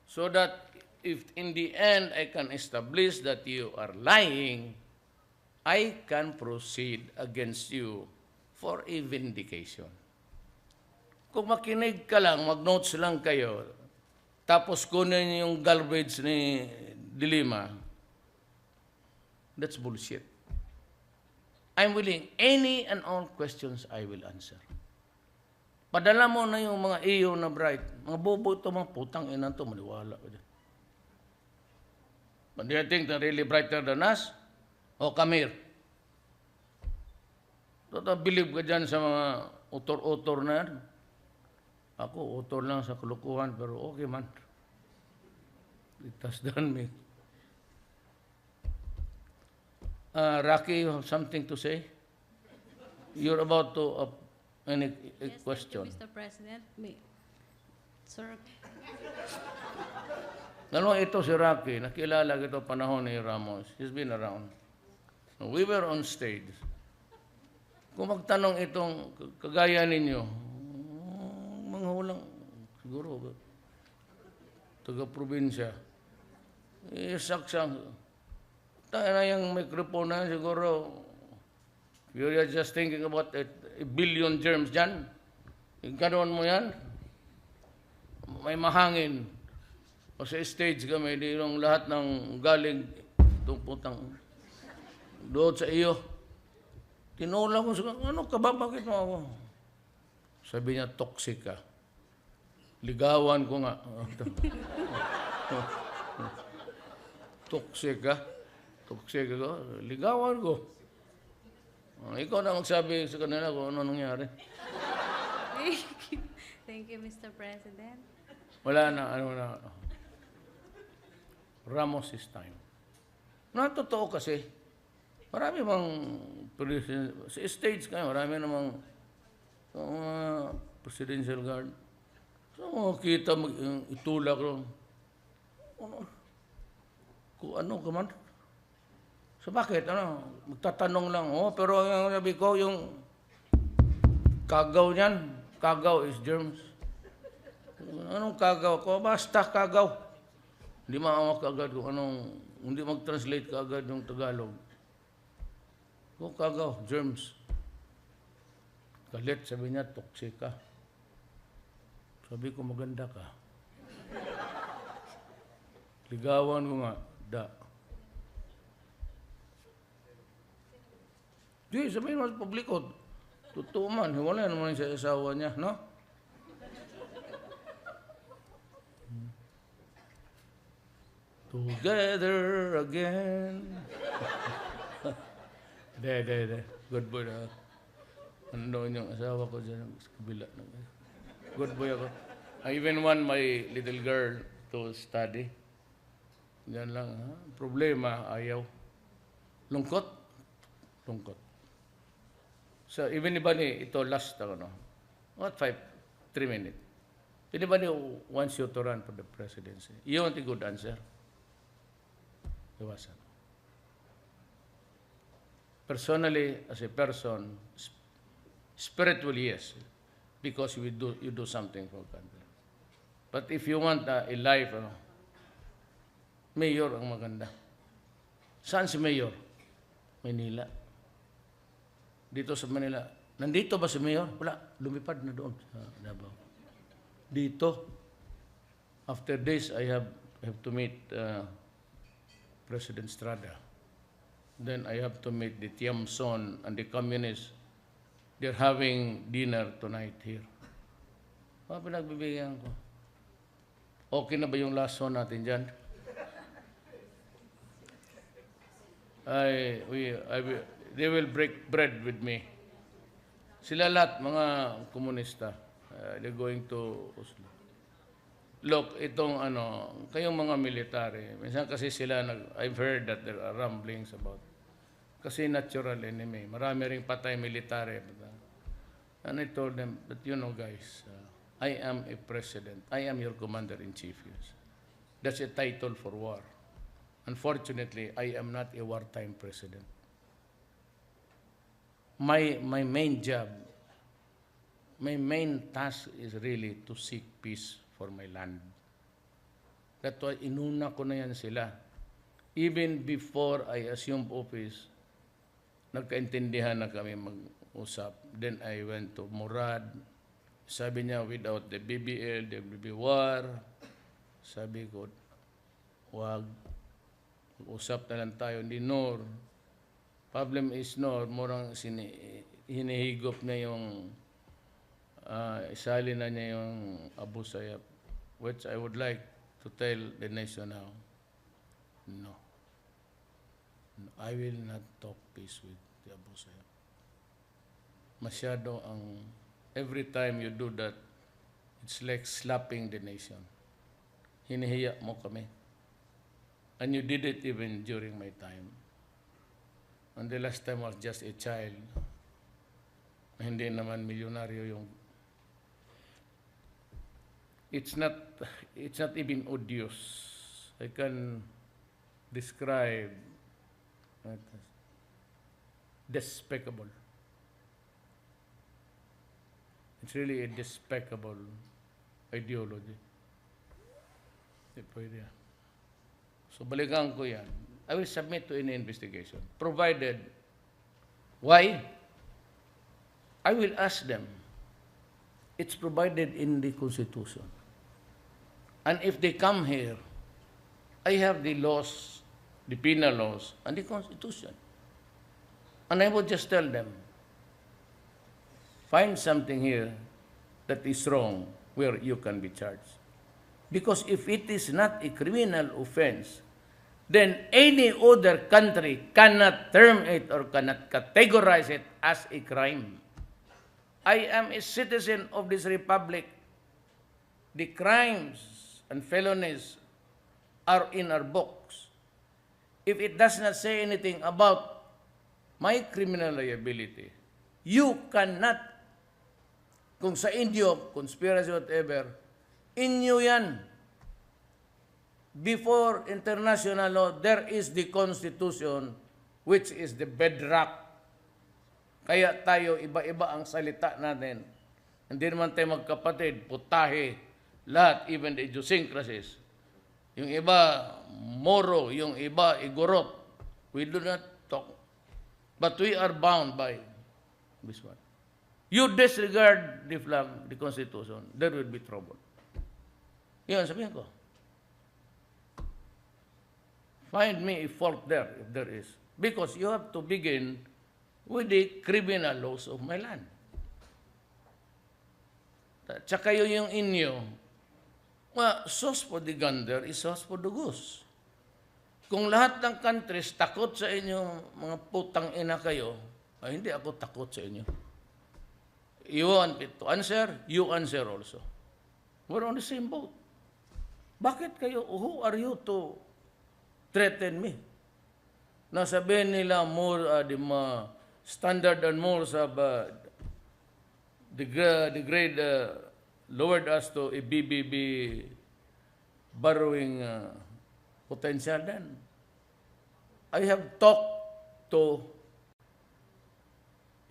So that if in the end I can establish that you are lying, I can proceed against you for a vindication. Kung makinig ka lang, mag-notes lang kayo, tapos kunin yung garbage ni Dilima, that's bullshit. I'm willing, any and all questions I will answer. Padala mo na yung mga iyo na bright. Mga bobo ito, mga putang ina ito, maniwala ko dyan. But do you think they're really brighter than us? O come here. Believe ka dyan sa mga utor-utor na yan. Ako, utor lang sa kulukuhan, pero okay man. It has done me. Rocky, you have something to say? You're about to any question. Yes, Mr. President. Sir. Dalawa ito si Rocky, nakilala ito panahon ni Ramos. He's been around. We were on stage. Kung magtanong itong kagaya ninyo, mga walang, siguro, taga-probinsya, saksang, tayo na yung microphone na siguro, you're just thinking about a billion germs dyan. Ganoon mo yan, may mahangin. O sa stage kami, di yung lahat ng galing, itong putang, doon sa iyo. Tinula ko, ano ka ba, bakit mo ako? Sabi niya, toxic ka. Ligawan ko nga. Toxic ka? Toxic ako? Ligawan ko. Ikaw na magsabi sa kanila kung ano nangyari. Thank you, Mr. President. Wala na, ano na. Ramos is time. Totoo kasi. Marami bang sa stage kayo, marami namang presidential guard. So, kita itulak ron. Kung ano ka man. So, bakit? Magtatanong lang. Pero yung sabi ko, yung kagaw niyan, kagaw is germs. Anong kagaw ko? Basta kagaw. Hindi maawak agad kung anong, hindi mag-translate ka agad yung Tagalog. Kung kagaw, germs. Galit, sabi niya, toxic ka. Sabi ko, maganda ka. Ligawan ko nga, da. Di, sabihin mo sa publiko. Totoo man, wala naman sa asawa niya, no? Together again. De. Good boy na. Ano yung asawa ko dyan sa kabila. Good boy ako. I even want my little girl to study. Yan lang, ha? Problema, ayaw. Lungkot? Lungkot. So, even anybody, ito last, no? What, 3 minutes? Anybody who wants you to run for the presidency, you want a good answer? Iwasan. Personally, as a person, spiritually, yes, because you do something for country. But if you want a life, mayor ang maganda. Saan si mayor? Manila. Dito sa Manila. Nandito ba si mayor? Wala. Lumipad na doon sa Davao. Dito. After this, I have to meet President Estrada. Then I have to meet the Tiamson and the communists. They're having dinner tonight here. Pinagbibigyan ko. Okay na ba yung last song natin dyan? They will break bread with me. Sila lahat, mga komunista. They're going to Oslo. Look, itong kayong mga military, minsan kasi sila, I've heard that there are rumblings about, kasi natural enemy. Marami ring patay military. And I told them that, guys, I am a president. I am your commander-in-chief. Yes. That's a title for war. Unfortunately, I am not a wartime president. My main job, my main task is really to seek peace for my land. That's why inuna ko na yan sila. Even before I assumed office, nagkaintindihan na kami mag-usap. Then I went to Murad. Sabi niya, without the BBL, there will be war. Sabi ko, wag. Usap na lang tayo ni Nor. Problem is Nor, murang hinihigop niya yung isali na niya yung Abu Sayyaf, which I would like to tell the nation now. No. I will not talk peace with the Abu Sayyaf. Masyado every time you do that, it's like slapping the nation. Hinihiya mo kami. And you did it even during my time. And the last time I was just a child. Hindi naman milyonaryo yung... It's not even odious. I can describe it as despicable. It's really a despicable ideology. Hindi pwede yan. So balikan ko yan. I will submit to any investigation. Provided, why? I will ask them. It's provided in the Constitution. And if they come here, I have the laws, the penal laws, and the Constitution. And I would just tell them, find something here that is wrong where you can be charged. Because if it is not a criminal offense, then any other country cannot term it or cannot categorize it as a crime. I am a citizen of this republic. The crimes and felonies are in our books. If it does not say anything about my criminal liability, you cannot, kung sa inyo, conspiracy, whatever, inyo yan. Before international law, there is the Constitution, which is the bedrock. Kaya tayo, iba-iba ang salita natin. Hindi naman tayo magkapatid, putahe, lahat, even the idiosyncrasies. Yung iba, Moro, yung iba, Igorot. We do not talk. But we are bound by this one. You disregard the flag, the Constitution, there will be trouble. Yun, sabihin ko. Find me a fault there, if there is. Because you have to begin with the criminal laws of my land. Tsaka yung inyo, sauce for the gander is sauce for the goose. Kung lahat ng countries takot sa inyong mga putang ina kayo, ay hindi ako takot sa inyo. You want it to answer, you answer also. We're on the same boat. Bakit kayo, who are you to threaten me? Nasabihin nila more, the standard and morals of the grade lowered us to a BBB borrowing potential then. I have talked to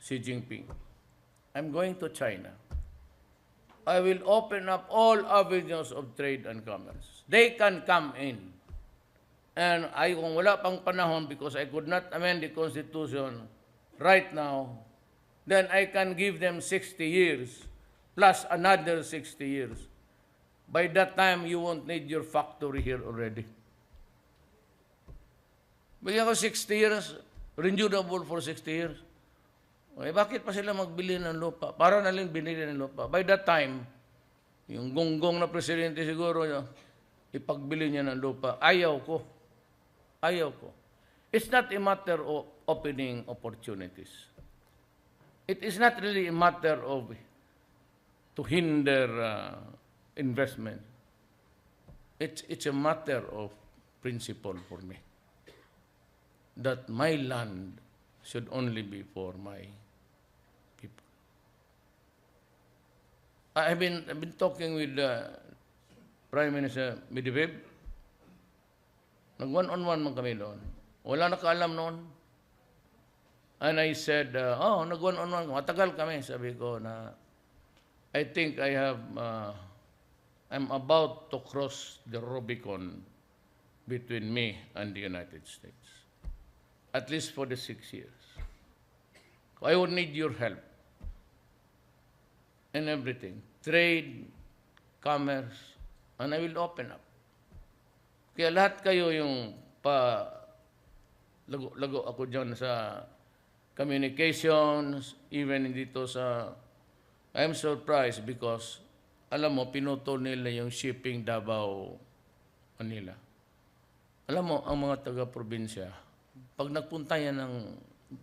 Xi Jinping. I'm going to China. I will open up all avenues of trade and commerce. They can come in. And kung wala pang panahon, because I could not amend the Constitution right now, then I can give them 60 years plus another 60 years. By that time, you won't need your factory here already. Bigyan ko 60 years, renewable for 60 years. Okay, bakit pa sila magbili ng lupa? Para na lang binili ng lupa. By that time, yung gonggong na presidente siguro, ipagbili niya ng lupa. Ayaw ko. Ayaw ko. It's not a matter of opening opportunities. It is not really a matter of to hinder investment. It's a matter of principle for me. That my land should only be for my people. I've been talking with Prime Minister Medvedev. Nag-one-on-one man kami doon. Wala nakaalam noon. And I said, nag-one-on-one. Matagal kami. Sabi ko na, I think I'm about to cross the Rubicon between me and the United States. At least for the 6 years. I would need your help in everything. Trade, commerce, and I will open up. Kaya lahat kayo yung lago ako dyan sa communications, even dito sa, I'm surprised because, alam mo, pinutol nila yung shipping Davao, Manila. Alam mo, ang mga taga-probinsya, pag nagpunta yan ng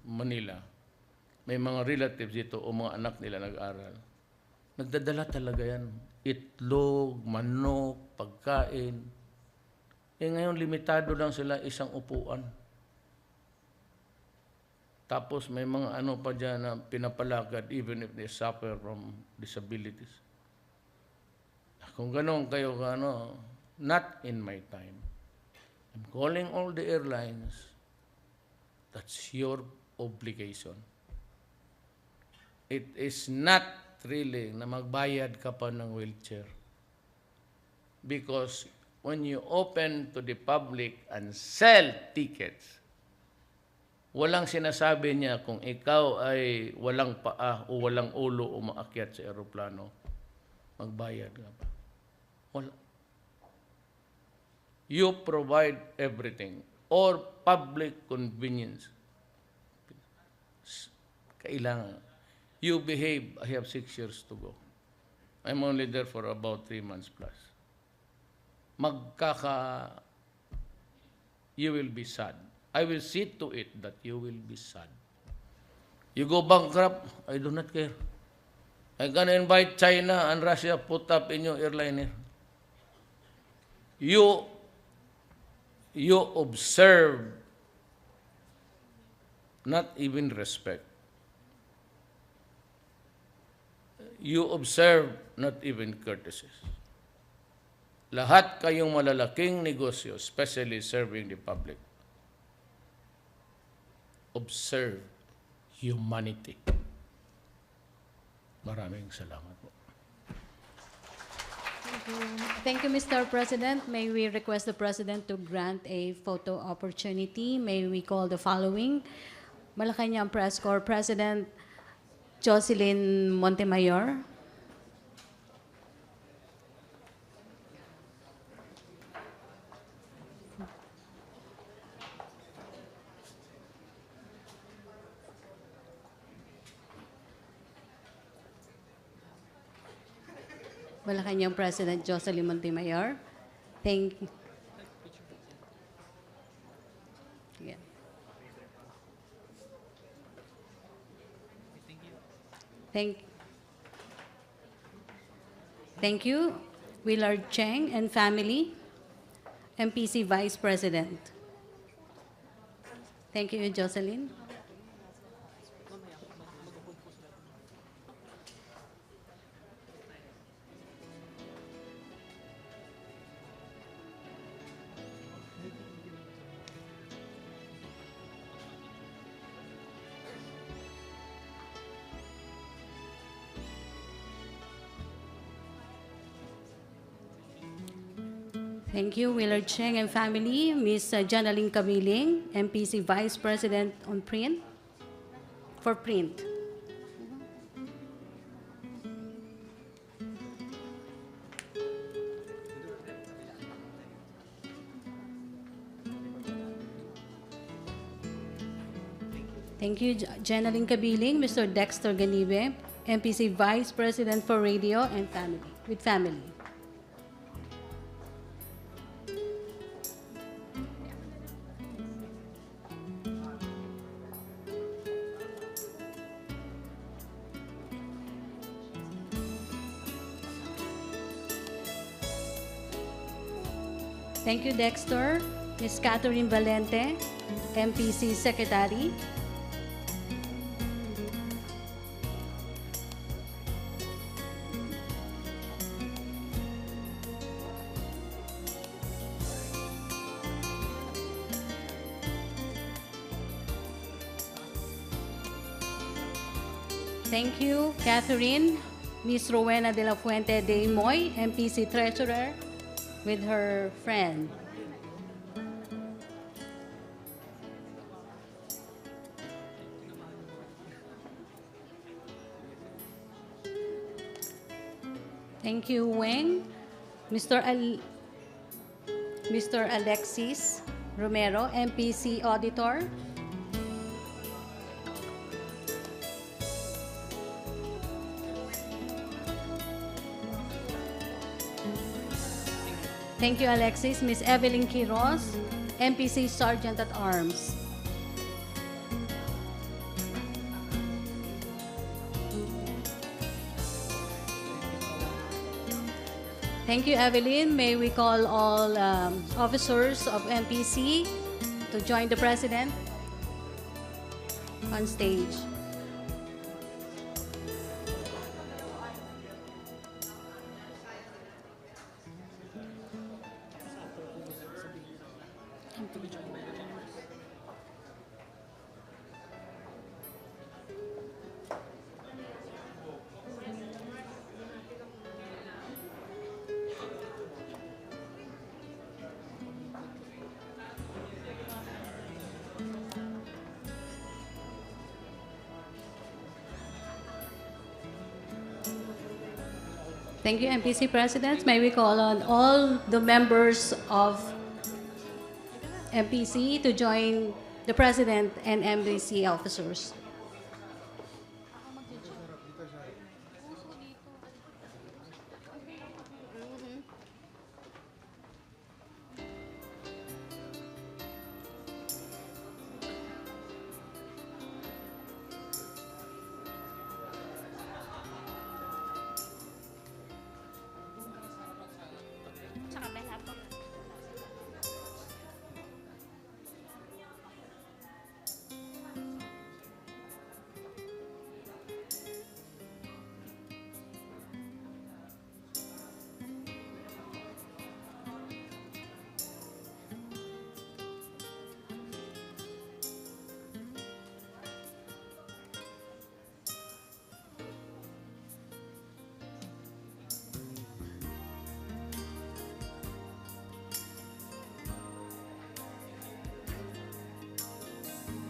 Manila, may mga relatives dito o mga anak nila nag-aral. Nagdadala talaga yan. Itlog, manok, pagkain. Ngayon, limitado lang sila isang upuan. Tapos may mga ano pa dyan na pinapalagad even if they suffer from disabilities. Kung gano'n kayo, not in my time. I'm calling all the airlines. That's your obligation. It is not really na magbayad ka pa ng wheelchair. Because when you open to the public and sell tickets, walang sinasabi niya kung ikaw ay walang paa o walang ulo o maakyat sa eroplano, magbayad ka pa. Wala. You provide everything or public convenience. Kailangan. You behave. I have 6 years to go. I'm only there for about 3 months plus. You will be sad. I will see to it that you will be sad. You go bankrupt, I do not care. I'm gonna invite China and Russia put up in your airline here. You observe, not even respect. You observe, not even courtesies. Lahat kayong malalaking negosyo, especially serving the public, observe humanity. Maraming salamat po. Thank you, Mr. President. May we request the President to grant a photo opportunity? May we call the following? Malacanang Press Corps President Jocelyn Montemayor. Malacanang President Jocelyn Montemayor. Thank you. Yeah. Thank you, Willard Cheng and family, MPC Vice President. Thank you, Jocelyn. Thank you, Willard Cheng and family. Ms. Janaline Cabiling, MPC Vice President on print, for print. Thank you, Janaline Cabiling. Mr. Dexter Ganibe, MPC Vice President for radio and family, with family. Thank you, Dexter. Ms. Catherine Valente, MPC Secretary. Thank you, Catherine. Ms. Rowena de la Fuente de Moy, MPC Treasurer, with her friend. Thank you, Weng. Mr. Alexis Romero, MPC Auditor. Thank you, Alexis. Ms. Evelyn Quiroz, MPC Sergeant at Arms. Thank you, Evelyn. May we call all officers of MPC to join the President on stage. Thank you, MPC President. May we call on all the members of MPC to join the President and MPC officers.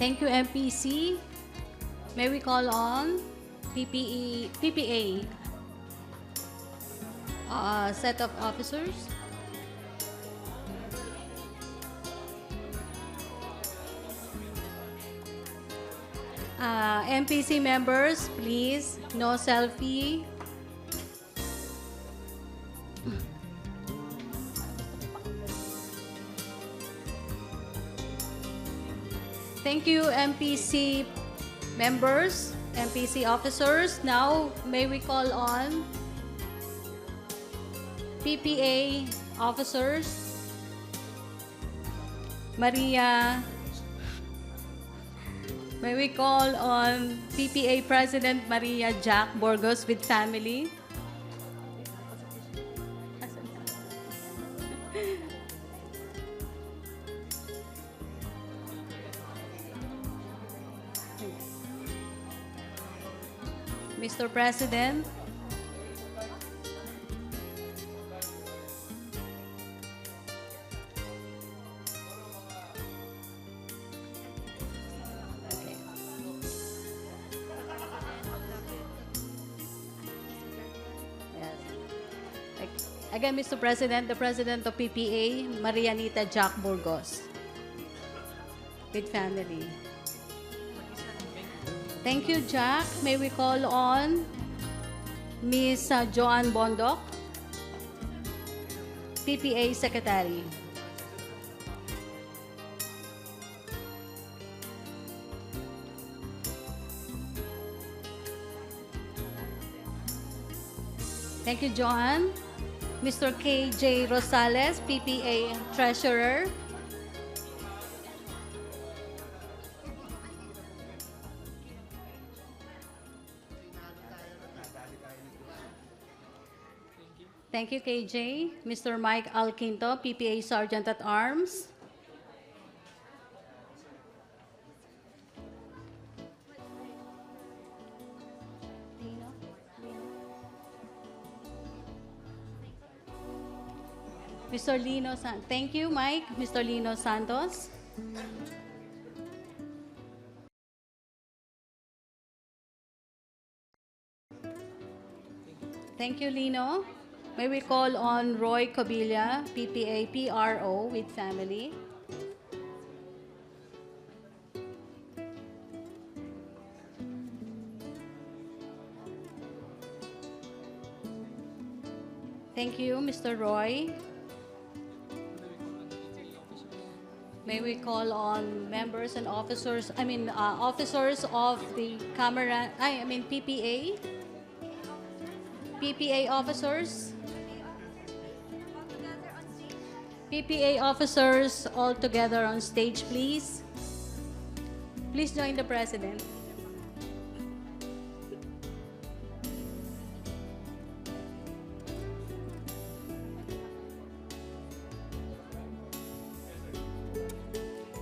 Thank you, MPC. May we call on PPA set of officers. MPC members, please, no selfie. Thank you, MPC members, MPC officers. Now, may we call on PPA officers. Maria. May we call on PPA President Maria Jack Burgos with family. Mr. President, okay. Yes. Again, Mr. President, the President of PPA, Marianita Jack Burgos, with family. Thank you, Jack. May we call on Miss Joanne Bondok, PPA Secretary. Thank you, Joanne. Mr. KJ Rosales, PPA Treasurer. Thank you, KJ. Mr. Mike Alquinto, PPA Sergeant at Arms. Mr. Lino thank you, Mike. Mr. Lino Santos. Thank you, Lino. May we call on Roy Cobilla, PPA PRO with family. Thank you, Mr. Roy. May we call on members and officers, officers of the PPA? PPA officers? PPA officers all together on stage, please. Please join the President.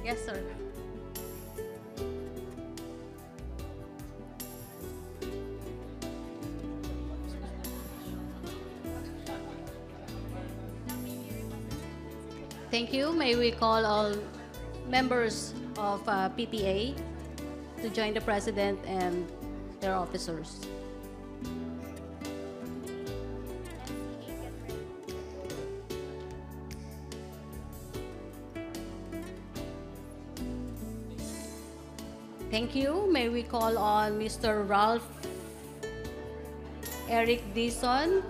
Yes, sir. Thank you. May we call all members of PPA to join the President and their officers. Thank you. May we call on Mr. Ralph Eric Dison,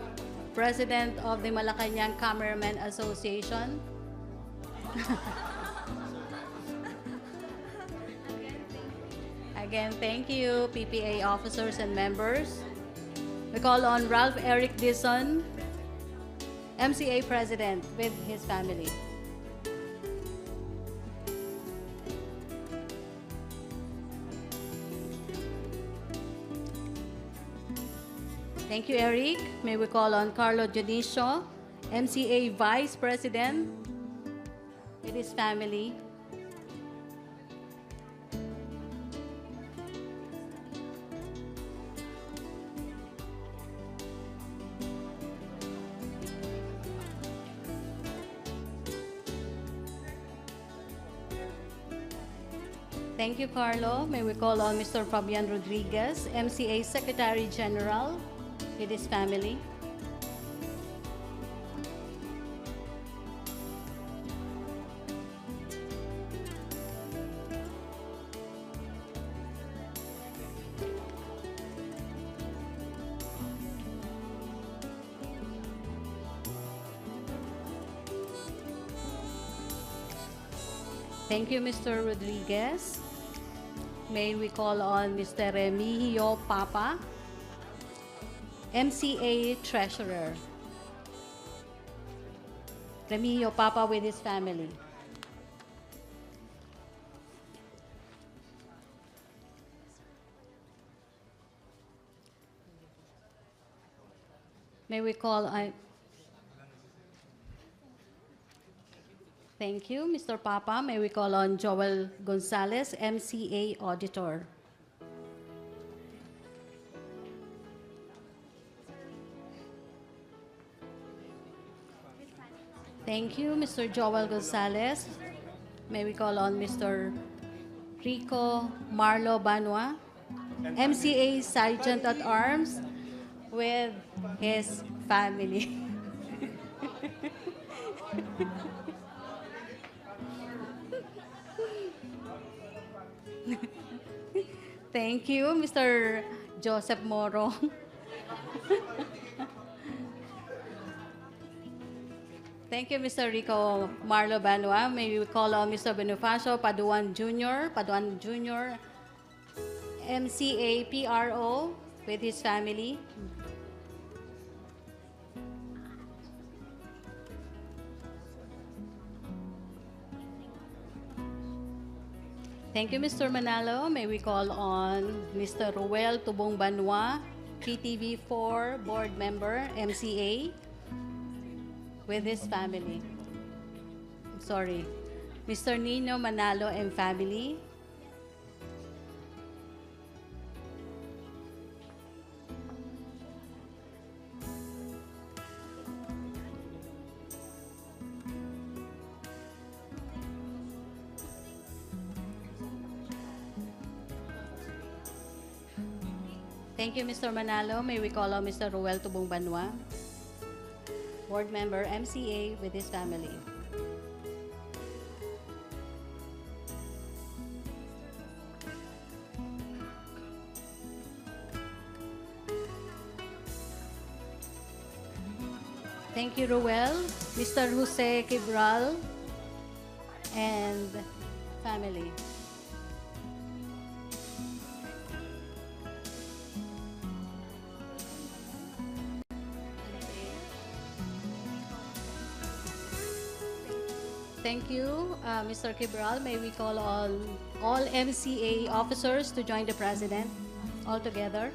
President of the Malacanang Cameramen Association. Again, thank you, PPA officers and members. We call on Ralph Eric Dison, MCA President with his family. Thank you, Eric. May we call on Carlo Dionisio, MCA Vice President with his family. Thank you, Carlo. May we call on Mr. Fabian Rodriguez, MCA Secretary General with his family. Thank you, Mr. Rodriguez. may we call on Mr. Remigio Papa, MCA Treasurer. Remigio Papa with his family. May we call on... Thank you, Mr. Papa. May we call on Joel Gonzalez, MCA Auditor. Thank you, Mr. Joel Gonzalez. May we call on Mr. Rico Marlo Banwa, MCA Sergeant at Arms with his family. Thank you, Mr. Joseph Moro. Thank you, Mr. Rico Marlo Banwa. May we call on Mr. Bonifacio Paduan Jr., MCA PRO with his family. Thank you, Mr. Manalo. May we call on Mr. Ruel Tubong Banwa, PTV4 Board Member, MCA, with his family. I'm sorry. Mr. Nino Manalo and family. Thank you, Mr. Manalo. May we call on Mr. Ruel Tubong Banwa, Board Member, MCA, with his family. Thank you, Ruel. Mr. Jose Quibral and family. Thank you, Mr. Quibral. May we call all MCA officers to join the President all together.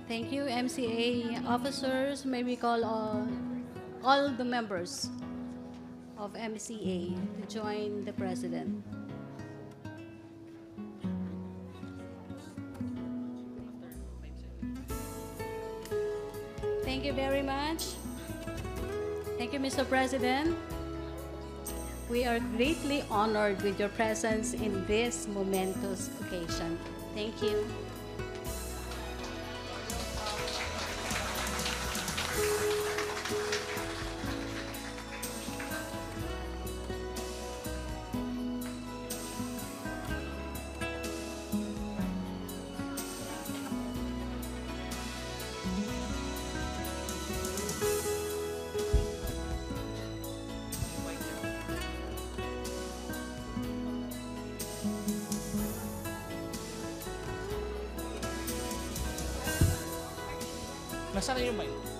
Thank you, MCA officers. May we call all the members of MCA to join the President. Thank you very much. Thank you, Mr. President. We are greatly honored with your presence in this momentous occasion. Thank you. Nasaan yung mic?